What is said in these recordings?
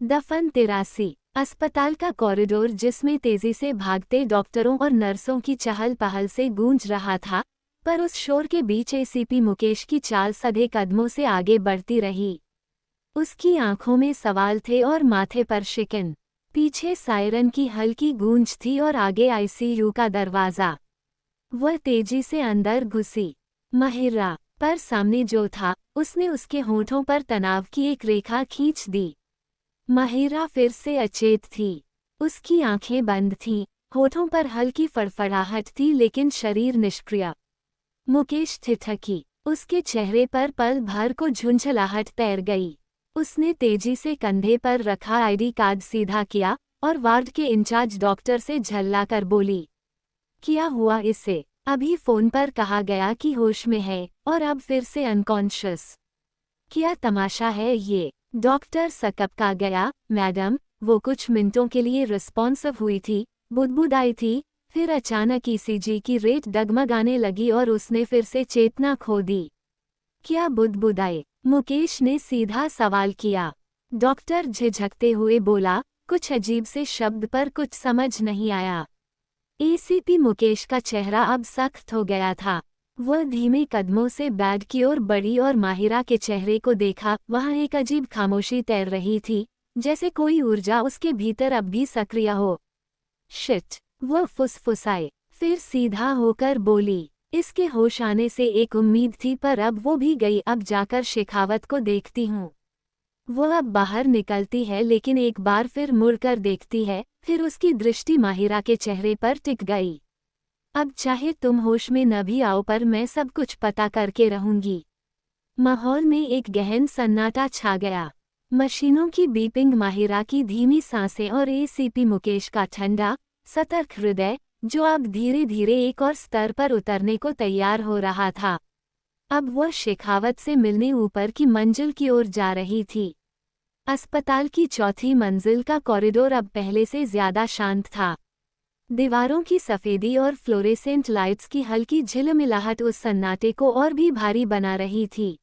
दफन 83। अस्पताल का कॉरिडोर जिसमें तेजी से भागते डॉक्टरों और नर्सों की चहल पहल से गूंज रहा था, पर उस शोर के बीच एसीपी मुकेश की चाल सधे कदमों से आगे बढ़ती रही। उसकी आंखों में सवाल थे और माथे पर शिकन। पीछे सायरन की हल्की गूंज थी और आगे आईसीयू का दरवाजा। वह तेजी से अंदर घुसी। माहिरा, पर सामने जो था, उसने उसके होठों पर तनाव की एक रेखा खींच दी। माहिरा फिर से अचेत थी। उसकी आंखें बंद थीं, होठों पर हल्की फड़फड़ाहट थी लेकिन शरीर निष्क्रिय। मुकेश ठिठकी। उसके चेहरे पर पल भर को झुंझलाहट तैर गई। उसने तेजी से कंधे पर रखा आईडी कार्ड सीधा किया और वार्ड के इंचार्ज डॉक्टर से झल्लाकर बोली, क्या हुआ इसे? अभी फोन पर कहा गया कि होश में है और अब फिर से अनकॉन्शियस। क्या तमाशा है ये? डॉक्टर सकपका गया। मैडम, वो कुछ मिनटों के लिए रिस्पॉन्सिव हुई थी, बुदबुदाई थी, फिर अचानक ईसीजी की रेट डगमगाने लगी और उसने फिर से चेतना खो दी। क्या बुदबुदाए? मुकेश ने सीधा सवाल किया। डॉक्टर झिझकते हुए बोला, कुछ अजीब से शब्द पर कुछ समझ नहीं आया। एसीपी मुकेश का चेहरा अब सख्त हो गया था। वह धीमे कदमों से बेड की ओर बढ़ी और माहिरा के चेहरे को देखा। वहाँ एक अजीब खामोशी तैर रही थी, जैसे कोई ऊर्जा उसके भीतर अब भी सक्रिय हो। शिट, वह फुसफुसाए, फिर सीधा होकर बोली, इसके होश आने से एक उम्मीद थी पर अब वो भी गई। अब जाकर शेखावत को देखती हूँ। वो अब बाहर निकलती है लेकिन एक बार फिर मुड़कर देखती है, फिर उसकी दृष्टि माहिरा के चेहरे पर टिक गई। अब चाहे तुम होश में न भी आओ पर मैं सब कुछ पता करके रहूंगी। माहौल में एक गहन सन्नाटा छा गया। मशीनों की बीपिंग, माहिरा की धीमी सांसें और एसीपी मुकेश का ठंडा, सतर्क हृदय, जो अब धीरे धीरे एक और स्तर पर उतरने को तैयार हो रहा था। अब वह शेखावत से मिलने ऊपर की मंजिल की ओर जा रही थी। अस्पताल की चौथी मंजिल का कॉरिडोर अब पहले से ज्यादा शांत था। दीवारों की सफेदी और फ्लोरेसेंट लाइट्स की हल्की झिलमिलाहट उस सन्नाटे को और भी भारी बना रही थी।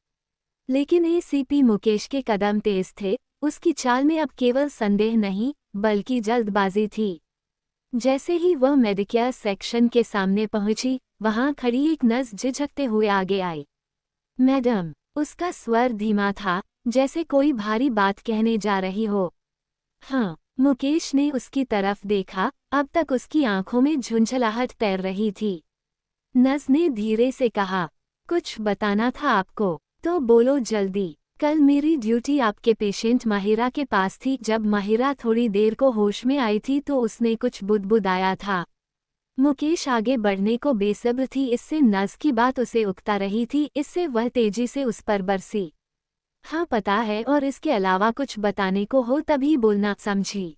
लेकिन एसीपी मुकेश के कदम तेज थे, उसकी चाल में अब केवल संदेह नहीं, बल्कि जल्दबाजी थी। जैसे ही वह मेडिकेयर सेक्शन के सामने पहुंची, वहां खड़ी एक नर्स झिझकते हुए आगे आई। मैडम, उसका स्वर धीमा था, जैसे कोई भारी बात कहने जा रही हो। हाँ, मुकेश ने उसकी तरफ देखा। अब तक उसकी आंखों में झुंझलाहट तैर रही थी। नर्स ने धीरे से कहा, कुछ बताना था आपको, तो बोलो जल्दी। कल मेरी ड्यूटी आपके पेशेंट माहिरा के पास थी। जब माहिरा थोड़ी देर को होश में आई थी तो उसने कुछ बुदबुदाया था। मुकेश आगे बढ़ने को बेसब्र थी। इससे नर्स की बात उसे उकता रही थी, इससे वह तेजी से उस पर बरसी। हाँ पता है, और इसके अलावा कुछ बताने को हो तभी बोलना, समझी।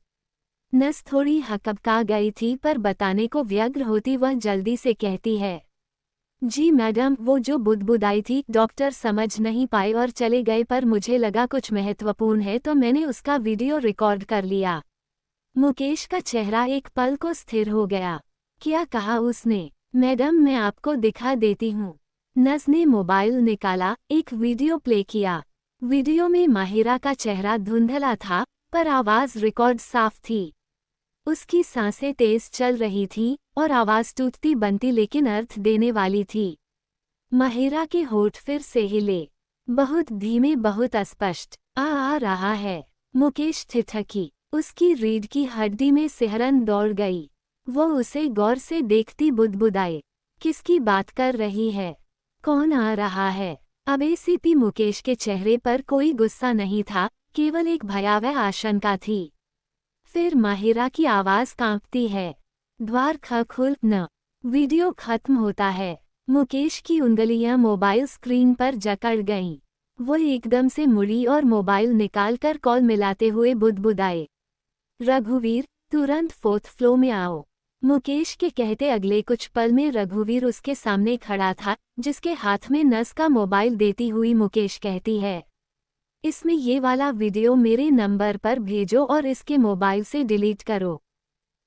नर्स थोड़ी हकबका गई थी पर बताने को व्यग्र होती वह जल्दी से कहती है, जी मैडम, वो जो बुदबुदाई थी डॉक्टर समझ नहीं पाए और चले गए, पर मुझे लगा कुछ महत्वपूर्ण है तो मैंने उसका वीडियो रिकॉर्ड कर लिया। मुकेश का चेहरा एक पल को स्थिर हो गया। क्या कहा उसने? मैडम, मैं आपको दिखा देती हूँ। नर्स ने मोबाइल निकाला, एक वीडियो प्ले किया। वीडियो में माहिरा का चेहरा धुंधला था, पर आवाज रिकॉर्ड साफ थी। उसकी सांसें तेज चल रही थीं और आवाज टूटती बनती लेकिन अर्थ देने वाली थी। माहिरा के होठ फिर से हिले, बहुत धीमे, बहुत अस्पष्ट, आ रहा है। मुकेश ठिठकी। उसकी रीढ़ की हड्डी में सिहरन दौड़ गई। वो उसे गौर से देखती बुदबुदाए, किसकी बात कर रही है? कौन आ रहा है? अब एसीपी मुकेश के चेहरे पर कोई गुस्सा नहीं था, केवल एक भयावह आशंका थी। फिर माहिरा की आवाज कांपती है, द्वार खुल न। वीडियो खत्म होता है। मुकेश की उंगलियां मोबाइल स्क्रीन पर जकड़ गईं। वो एकदम से मुड़ी और मोबाइल निकालकर कॉल मिलाते हुए बुदबुदाए, रघुवीर, तुरंत फोर्थ फ्लोर में आओ। मुकेश के कहते अगले कुछ पल में रघुवीर उसके सामने खड़ा था, जिसके हाथ में नर्स का मोबाइल देती हुई मुकेश कहती है, इसमें ये वाला वीडियो मेरे नंबर पर भेजो और इसके मोबाइल से डिलीट करो।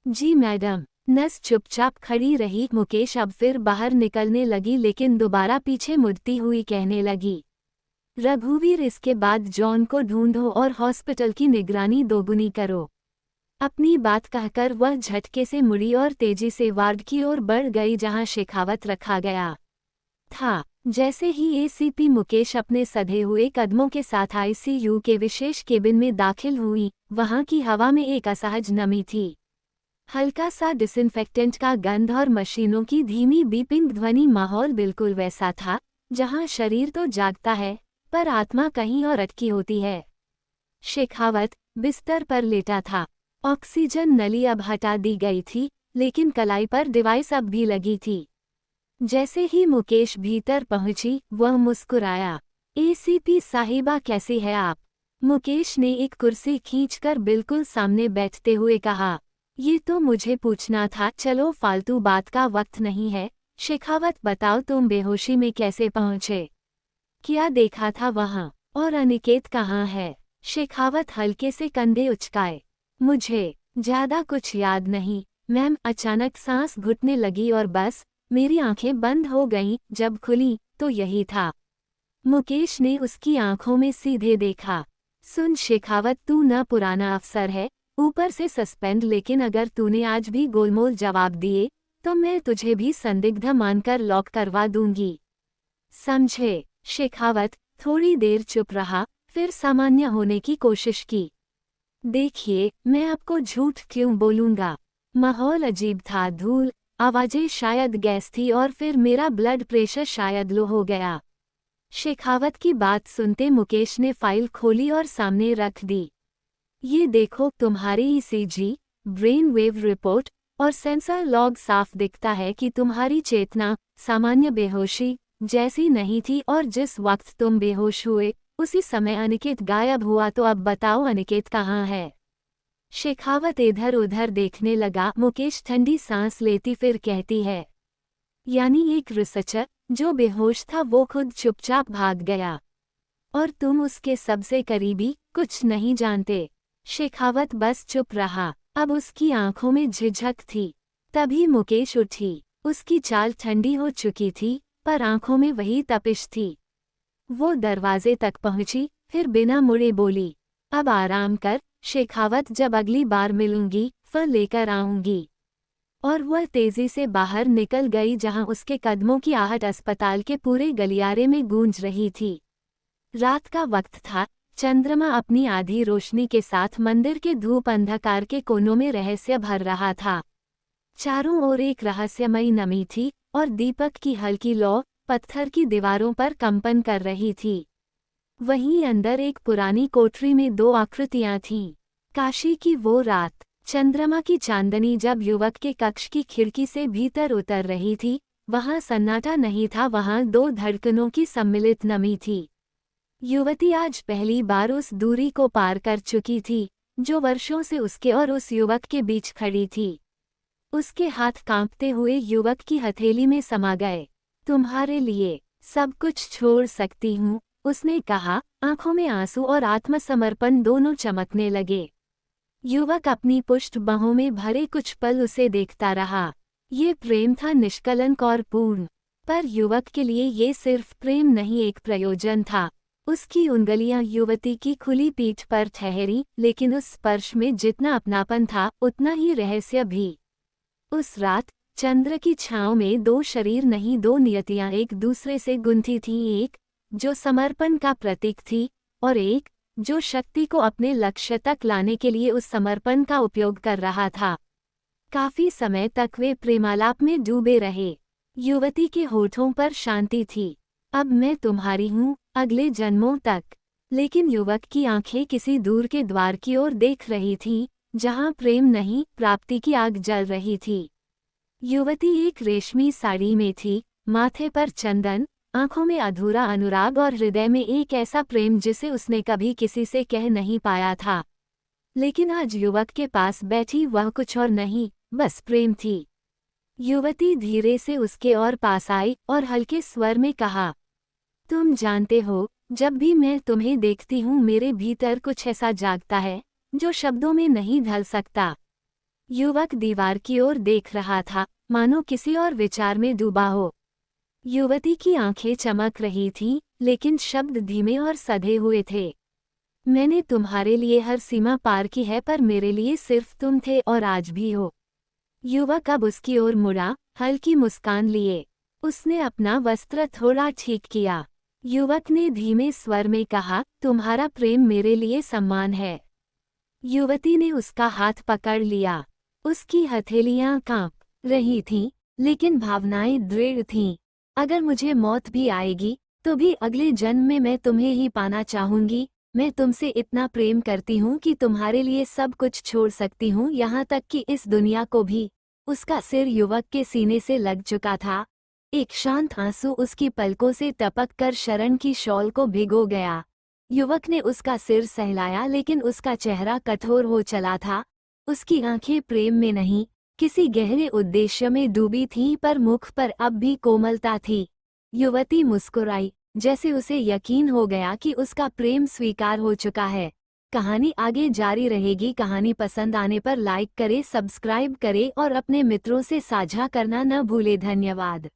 जी मैडम। नर्स चुपचाप खड़ी रही। मुकेश अब फिर बाहर निकलने लगी लेकिन दोबारा पीछे मुड़ती हुई कहने लगी, रघुवीर, इसके बाद जॉन को ढूंढो और हॉस्पिटल की निगरानी दोगुनी करो। अपनी बात कहकर वह झटके से मुड़ी और तेजी से वार्ड की ओर बढ़ गई जहां शेखावत रखा गया था। जैसे ही एसीपी मुकेश अपने सधे हुए कदमों के साथ आईसीयू के विशेष केबिन में दाखिल हुई, वहां की हवा में एक असहज नमी थी। हल्का सा डिसइंफेक्टेंट का गंध और मशीनों की धीमी बीपिंग ध्वनि। माहौल बिल्कुल वैसा था जहां शरीर तो जागता है पर आत्मा कहीं और अटकी होती है। शेखावत बिस्तर पर लेटा था। ऑक्सीजन नली अब हटा दी गई थी, लेकिन कलाई पर डिवाइस अब भी लगी थी। जैसे ही मुकेश भीतर पहुंची, वह मुस्कुराया। एसीपी साहिबा, कैसी है आप? मुकेश ने एक कुर्सी खींचकर बिल्कुल सामने बैठते हुए कहा। ये तो मुझे पूछना था। चलो, फालतू बात का वक्त नहीं है। शेखावत, बताओ तुम बेहोशी में कैसे पहुंचे? क्या देखा था वहां? और अनिकेत कहाँ है? शेखावत हल्के से कंधे उचकाए। मुझे ज्यादा कुछ याद नहीं मैम। अचानक सांस घुटने लगी और बस मेरी आंखें बंद हो गईं। जब खुली तो यही था। मुकेश ने उसकी आंखों में सीधे देखा। सुन शेखावत, तू न पुराना अफसर है, ऊपर से सस्पेंड, लेकिन अगर तूने आज भी गोलमोल जवाब दिए तो मैं तुझे भी संदिग्ध मानकर लॉक करवा दूंगी, समझे? शेखावत थोड़ी देर चुप रहा, फिर सामान्य होने की कोशिश की। देखिए, मैं आपको झूठ क्यों बोलूंगा? माहौल अजीब था। धूल, आवाजें, शायद गैस थी, और फिर मेरा ब्लड प्रेशर शायद लो हो गया। शेखावत की बात सुनते मुकेश ने फाइल खोली और सामने रख दी। ये देखो, तुम्हारी ईसीजी, ब्रेन वेव रिपोर्ट और सेंसर लॉग साफ दिखता है कि तुम्हारी चेतना सामान्य बेहोशी जैसी नहीं थी, और जिस वक्त तुम बेहोश हुए उसी समय अनिकेत गायब हुआ। तो अब बताओ, अनिकेत कहाँ है? शेखावत इधर उधर देखने लगा। मुकेश ठंडी सांस लेती फिर कहती है, यानी एक रिसर्चर जो बेहोश था वो खुद चुपचाप भाग गया, और तुम उसके सबसे करीबी कुछ नहीं जानते? शेखावत बस चुप रहा। अब उसकी आंखों में झिझक थी। तभी मुकेश उठी। उसकी चाल ठंडी हो चुकी थी, पर आंखों में वही तपिश थी। वो दरवाजे तक पहुंची, फिर बिना मुड़े बोली, अब आराम कर शेखावत, जब अगली बार मिलूंगी फल लेकर आऊंगी। और वह तेजी से बाहर निकल गई, जहां उसके कदमों की आहट अस्पताल के पूरे गलियारे में गूंज रही थी। रात का वक्त था। चंद्रमा अपनी आधी रोशनी के साथ मंदिर के धूप अंधकार के कोनों में रहस्य भर रहा था। चारों ओर एक रहस्यमयी नमी थी, और दीपक की हल्की लौ पत्थर की दीवारों पर कंपन कर रही थी। वहीं अंदर एक पुरानी कोठरी में दो आकृतियां थीं। काशी की वो रात, चंद्रमा की चांदनी जब युवक के कक्ष की खिड़की से भीतर उतर रही थी, वहां सन्नाटा नहीं था, वहां दो धड़कनों की सम्मिलित नमी थी। युवती आज पहली बार उस दूरी को पार कर चुकी थी जो वर्षों से उसके और उस युवक के बीच खड़ी थी। उसके हाथ कांपते हुए युवक की हथेली में समा गए। तुम्हारे लिए सब कुछ छोड़ सकती हूँ, उसने कहा। आंखों में आंसू और आत्मसमर्पण दोनों चमकने लगे। युवक अपनी पुष्ट बाहों में भरे कुछ पल उसे देखता रहा। ये प्रेम था, निष्कलंक और पूर्ण। पर युवक के लिए ये सिर्फ प्रेम नहीं, एक प्रयोजन था। उसकी उंगलियां युवती की खुली पीठ पर ठहरी, लेकिन उस स्पर्श में जितना अपनापन था उतना ही रहस्य भी। उस रात चंद्र की छांव में दो शरीर नहीं, दो नियतियां एक दूसरे से गुंथी थीं। एक जो समर्पण का प्रतीक थी, और एक जो शक्ति को अपने लक्ष्य तक लाने के लिए उस समर्पण का उपयोग कर रहा था। काफी समय तक वे प्रेमालाप में डूबे रहे। युवती के होठों पर शांति थी। अब मैं तुम्हारी हूँ, अगले जन्मों तक। लेकिन युवक की आंखें किसी दूर के द्वार की ओर देख रही थीं, जहां प्रेम नहीं, प्राप्ति की आग जल रही थी। युवती एक रेशमी साड़ी में थी, माथे पर चंदन, आंखों में अधूरा अनुराग और हृदय में एक ऐसा प्रेम जिसे उसने कभी किसी से कह नहीं पाया था। लेकिन आज युवक के पास बैठी वह कुछ और नहीं, बस प्रेम थी। युवती धीरे से उसके और पास आई और हल्के स्वर में कहा, तुम जानते हो, जब भी मैं तुम्हें देखती हूँ मेरे भीतर कुछ ऐसा जागता है जो शब्दों में नहीं ढल सकता। युवक दीवार की ओर देख रहा था, मानो किसी और विचार में डूबा हो। युवती की आंखें चमक रही थीं, लेकिन शब्द धीमे और सधे हुए थे। मैंने तुम्हारे लिए हर सीमा पार की है, पर मेरे लिए सिर्फ तुम थे और आज भी हो। युवक अब उसकी ओर मुड़ा, हल्की मुस्कान लिए। उसने अपना वस्त्र थोड़ा ठीक किया। युवक ने धीमे स्वर में कहा, तुम्हारा प्रेम मेरे लिए सम्मान है। युवती ने उसका हाथ पकड़ लिया। उसकी हथेलियां कांप रही थीं, लेकिन भावनाएं दृढ़ थीं। अगर मुझे मौत भी आएगी, तो भी अगले जन्म में मैं तुम्हें ही पाना चाहूंगी। मैं तुमसे इतना प्रेम करती हूँ कि तुम्हारे लिए सब कुछ छोड़ सकती हूँ, यहाँ तक कि इस दुनिया को भी। उसका सिर युवक के सीने से लग चुका था। एक शांत आंसू उसकी पलकों से टपक कर शरण की शॉल को भिगो गया। युवक ने उसका सिर सहलाया, लेकिन उसका चेहरा कठोर हो चला था। उसकी आंखें प्रेम में नहीं, किसी गहरे उद्देश्य में डूबी थीं, पर मुख पर अब भी कोमलता थी। युवती मुस्कुराई, जैसे उसे यकीन हो गया कि उसका प्रेम स्वीकार हो चुका है। कहानी आगे जारी रहेगी। कहानी पसंद आने पर लाइक करें, सब्सक्राइब करें और अपने मित्रों से साझा करना न भूलें। धन्यवाद।